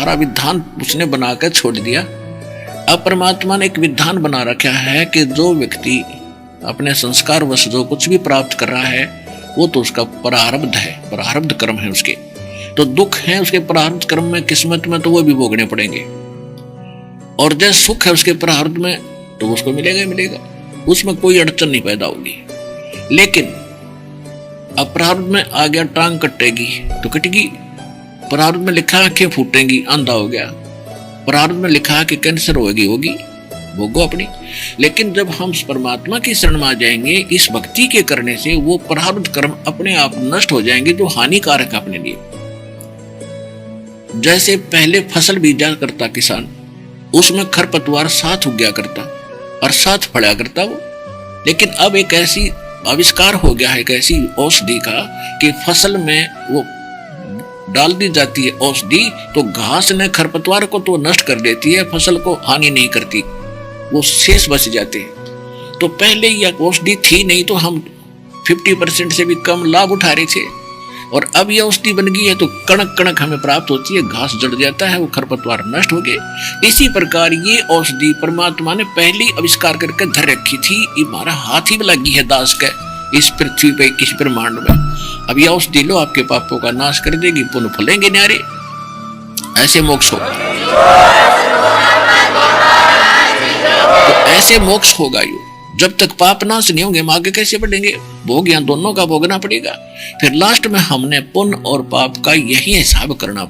सारा विधान उसने बनाकर छोड़ दिया। अब परमात्मा ने एक विधान बना रखा है कि जो व्यक्ति अपने संस्कार वश जो कुछ भी प्राप्त कर रहा है वो तो उसका प्रारब्ध है, प्रारब्ध कर्म है उसके। तो दुख है उसके प्रारब्ध कर्म में, किस्मत में, तो वो भी भोगने पड़ेंगे। और जैसे सुख है उसके प्रारब्ध में तो उसको मिलेगा ही मिलेगा, उसमें कोई अड़चन नहीं पैदा होगी। लेकिन अब प्रारब्ध में आ गया टांग कटेगी तो कटेगी, प्रारब्ध में लिखा आंखें फूटेंगी, अंधा हो गया, प्रारब्ध में लिखा कि कैंसर होगी, होगी, भोगो अपनी। लेकिन जब हम परमात्मा की शरण में आ जाएंगे, इस भक्ति के करने से वो प्रारब्ध कर्म अपने आप नष्ट हो जाएंगे जो हानिकारक है अपने लिए। जैसे पहले फसल बीजा करता किसान, उसमें खरपतवार साथ उग गया करता और साथ फड़ा करता वो। लेकिन अब एक ऐसी आविष्कार हो गया है, एक ऐसी औषधि का कि फसल में वो डाल दी जाती है औषधि, तो घास ने खरपतवार को तो नष्ट कर देती है, फसल को हानि नहीं करती, वो शेष बच जाते हैं। तो पहले यह औषधि थी नहीं तो हम 50% से भी कम लाभ उठा रहे थे, और अब यह औषधि बन गई है तो कणक कणक हमें प्राप्त होती है, घास जड़ जाता है, वो खरपतवार नष्ट हो गए। इसी प्रकार ये औषधि परमात्मा ने पहले आविष्कार करके धर रखी थी, ये हमारा हाथ ही लगी है दास का इस पृथ्वी पे, किस ब्रह्मांड में। अब यह औषधि लो, आपके पापों का नाश कर देगी, पुण्य फलेंगे न्यारे, ऐसे मोक्ष होगा। तो ऐसे मोक्ष होगा यू, जब तक पाप नाश नहीं होंगे हम आगे कैसे बढ़ेंगे? भोग यहाँ दोनों का भोगना पड़ेगा। फिर लास्ट में हमने पुण्य और पाप का यही हिसाब करना